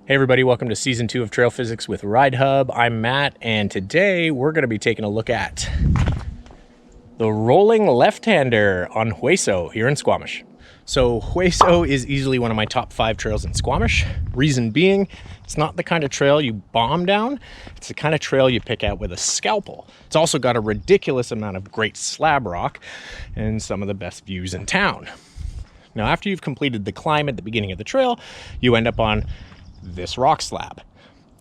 Hey everybody, welcome to Season 2 of Trail Physics with RideHub. I'm Matt, and today we're going to be taking a look at the rolling left-hander on Hueso here in Squamish. So Hueso is easily one of my top 5 trails in Squamish. Reason being, it's not the kind of trail you bomb down, it's the kind of trail you pick out with a scalpel. It's also got a ridiculous amount of great slab rock and some of the best views in town. Now after you've completed the climb at the beginning of the trail, you end up on this rock slab.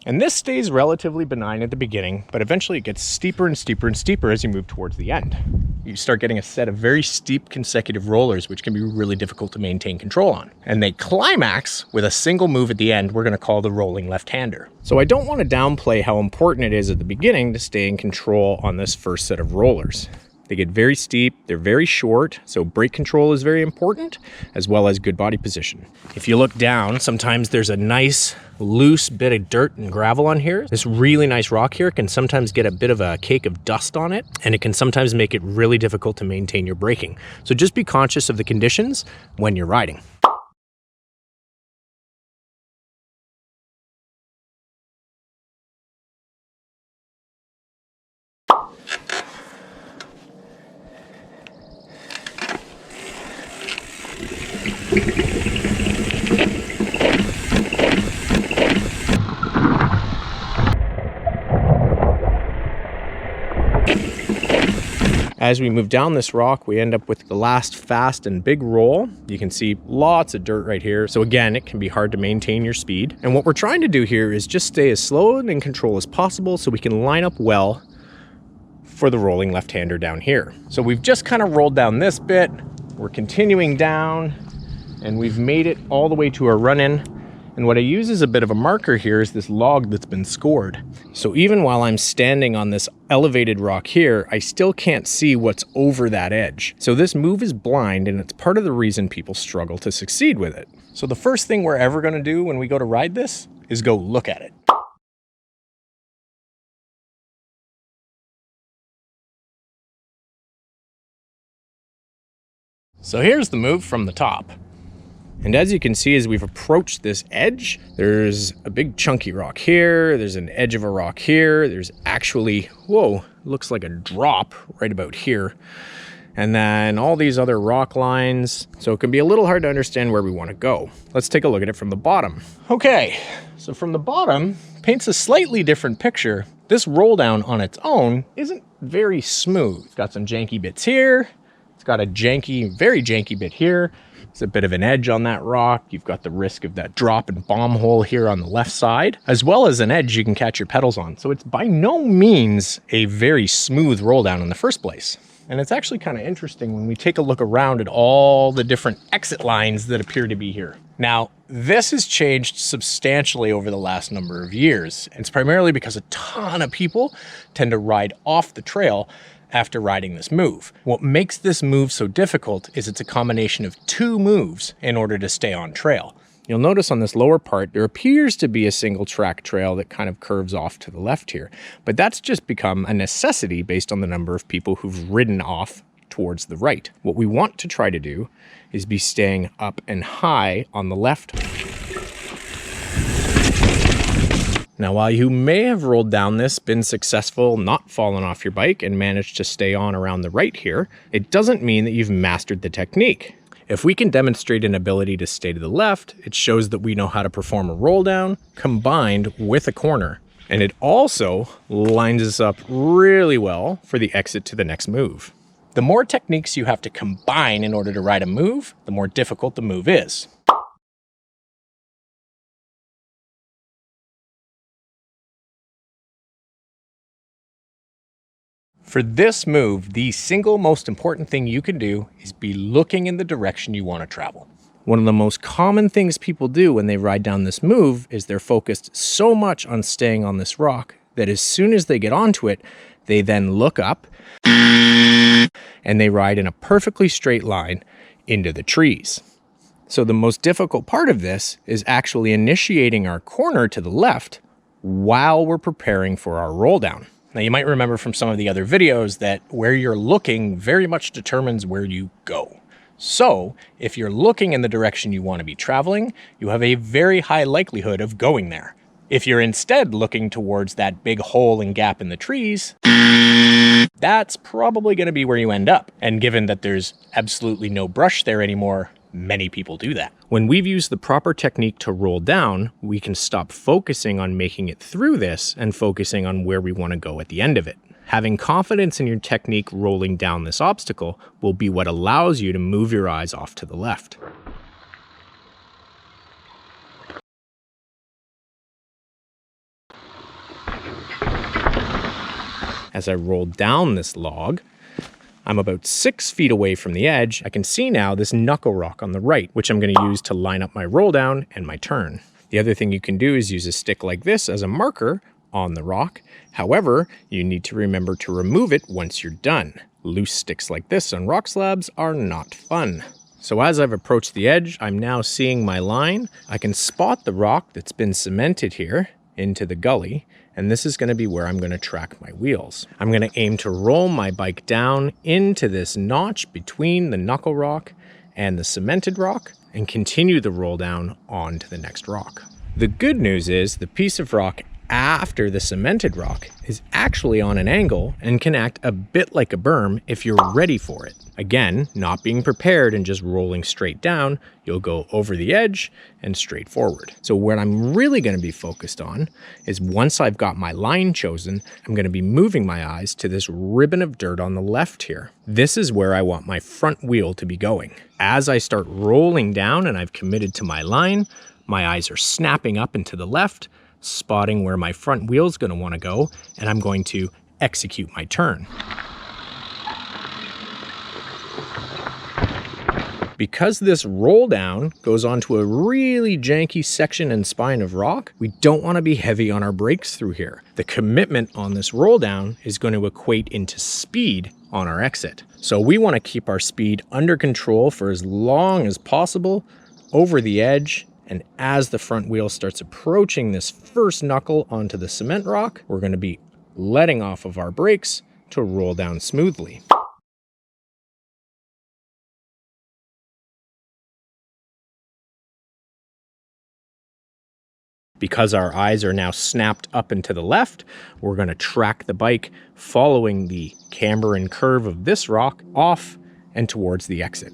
And this stays relatively benign at the beginning, but eventually it gets steeper and steeper and steeper as you move towards the end. You start getting a set of very steep consecutive rollers, which can be really difficult to maintain control on. And they climax with a single move at the end we're going to call the rolling left-hander. So I don't want to downplay how important it is at the beginning to stay in control on this first set of rollers. They get very steep, they're very short, so brake control is very important, as well as good body position. If you look down, sometimes there's a nice loose bit of dirt and gravel on here. This really nice rock here can sometimes get a bit of a cake of dust on it, and it can sometimes make it really difficult to maintain your braking. So just be conscious of the conditions when you're riding. As we move down this rock, we end up with the last fast and big roll. You can see lots of dirt right here. So again, it can be hard to maintain your speed. And what we're trying to do here is just stay as slow and in control as possible so we can line up well for the rolling left-hander down here. So we've just kind of rolled down this bit. We're continuing down and we've made it all the way to our run-in. And what I use as a bit of a marker here is this log that's been scored. So even while I'm standing on this elevated rock here, I still can't see what's over that edge. So this move is blind, and it's part of the reason people struggle to succeed with it. So the first thing we're ever gonna do when we go to ride this is go look at it. So here's the move from the top. And as you can see, as we've approached this edge, there's a big chunky rock here, there's an edge of a rock here, there's actually, whoa, looks like a drop right about here. And then all these other rock lines. So it can be a little hard to understand where we want to go. Let's take a look at it from the bottom. Okay, so from the bottom, paints a slightly different picture. This roll down on its own isn't very smooth. It's got some janky bits here. It's got a janky, very janky bit here. It's a bit of an edge on that rock. You've got the risk of that drop and bomb hole here on the left side, as well as an edge you can catch your pedals on. So it's by no means a very smooth roll down in the first place. And it's actually kind of interesting when we take a look around at all the different exit lines that appear to be here. Now, this has changed substantially over the last number of years. It's primarily because a ton of people tend to ride off the trail after riding this move. What makes this move so difficult is it's a combination of 2 moves in order to stay on trail. You'll notice on this lower part, there appears to be a single track trail that kind of curves off to the left here, but that's just become a necessity based on the number of people who've ridden off towards the right. What we want to try to do is be staying up and high on the left. Now, while you may have rolled down this, been successful, not fallen off your bike, and managed to stay on around the right here, it doesn't mean that you've mastered the technique. If we can demonstrate an ability to stay to the left, it shows that we know how to perform a roll down combined with a corner. And it also lines us up really well for the exit to the next move. The more techniques you have to combine in order to ride a move, the more difficult the move is. For this move, the single most important thing you can do is be looking in the direction you want to travel. One of the most common things people do when they ride down this move is they're focused so much on staying on this rock that as soon as they get onto it, they then look up and they ride in a perfectly straight line into the trees. So the most difficult part of this is actually initiating our corner to the left while we're preparing for our roll down. Now you might remember from some of the other videos that where you're looking very much determines where you go. So if you're looking in the direction you want to be traveling, you have a very high likelihood of going there. If you're instead looking towards that big hole and gap in the trees, that's probably going to be where you end up. And given that there's absolutely no brush there anymore, many people do that. When we've used the proper technique to roll down, we can stop focusing on making it through this and focusing on where we want to go at the end of it. Having confidence in your technique rolling down this obstacle will be what allows you to move your eyes off to the left. As I roll down this log, I'm about 6 feet away from the edge. I can see now this knuckle rock on the right, which I'm going to use to line up my roll down and my turn. The other thing you can do is use a stick like this as a marker on the rock. However, you need to remember to remove it once you're done. Loose sticks like this on rock slabs are not fun. So as I've approached the edge, I'm now seeing my line. I can spot the rock that's been cemented here into the gully, and this is going to be where I'm going to track my wheels. I'm going to aim to roll my bike down into this notch between the knuckle rock and the cemented rock and continue the roll down onto the next rock. The good news is the piece of rock after the cemented rock is actually on an angle and can act a bit like a berm if you're ready for it. Again, not being prepared and just rolling straight down, you'll go over the edge and straight forward. So what I'm really going to be focused on is once I've got my line chosen, I'm going to be moving my eyes to this ribbon of dirt on the left here. This is where I want my front wheel to be going. As I start rolling down and I've committed to my line, my eyes are snapping up and to the left, spotting where my front wheel is going to want to go, and I'm going to execute my turn. Because this roll down goes onto a really janky section and spine of rock, we don't want to be heavy on our brakes through here. The commitment on this roll down is going to equate into speed on our exit. So we want to keep our speed under control for as long as possible over the edge. And as the front wheel starts approaching this first knuckle onto the cement rock, we're going to be letting off of our brakes to roll down smoothly. Because our eyes are now snapped up and to the left, we're going to track the bike following the camber and curve of this rock off and towards the exit.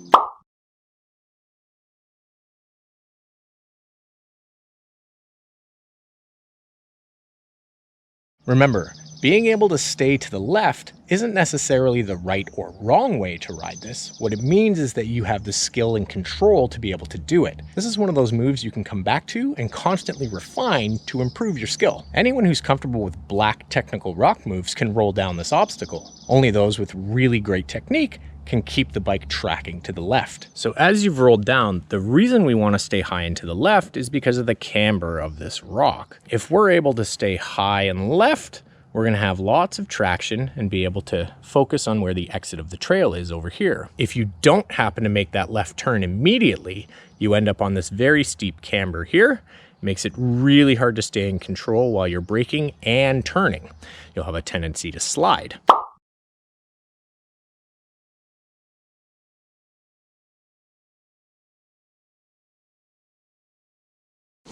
Remember, being able to stay to the left isn't necessarily the right or wrong way to ride this. What it means is that you have the skill and control to be able to do it. This is one of those moves you can come back to and constantly refine to improve your skill. Anyone who's comfortable with black technical rock moves can roll down this obstacle. Only those with really great technique can keep the bike tracking to the left. So as you've rolled down, the reason we want to stay high and to the left is because of the camber of this rock. If we're able to stay high and left, we're going to have lots of traction and be able to focus on where the exit of the trail is over here. If you don't happen to make that left turn immediately, you end up on this very steep camber here. It makes it really hard to stay in control while you're braking and turning. You'll have a tendency to slide.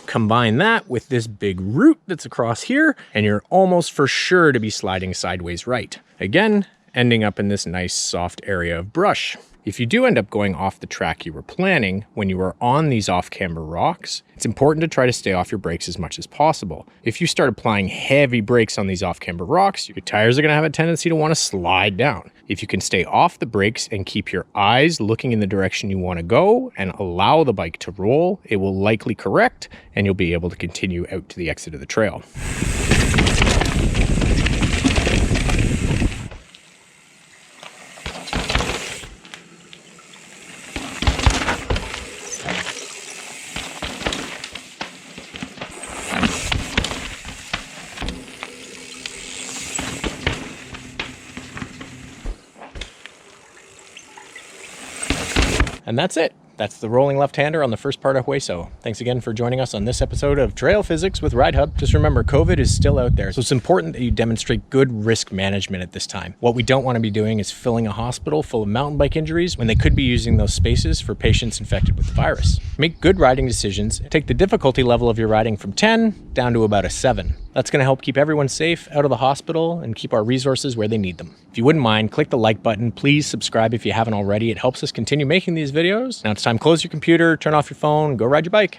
Combine that with this big root that's across here, and you're almost for sure to be sliding sideways right. Again, ending up in this nice soft area of brush. If you do end up going off the track you were planning when you were on these off-camber rocks, it's important to try to stay off your brakes as much as possible. If you start applying heavy brakes on these off-camber rocks, your tires are going to have a tendency to want to slide down. If you can stay off the brakes and keep your eyes looking in the direction you want to go and allow the bike to roll, it will likely correct and you'll be able to continue out to the exit of the trail. And that's it. That's the rolling left-hander on the first part of Hueso. Thanks again for joining us on this episode of Trail Physics with RideHub. Just remember, COVID is still out there, so it's important that you demonstrate good risk management at this time. What we don't want to be doing is filling a hospital full of mountain bike injuries when they could be using those spaces for patients infected with the virus. Make good riding decisions. Take the difficulty level of your riding from 10 down to about a 7. That's going to help keep everyone safe out of the hospital and keep our resources where they need them. If you wouldn't mind, click the like button. Please subscribe if you haven't already. It helps us continue making these videos. Now it's time to close your computer, turn off your phone, go ride your bike.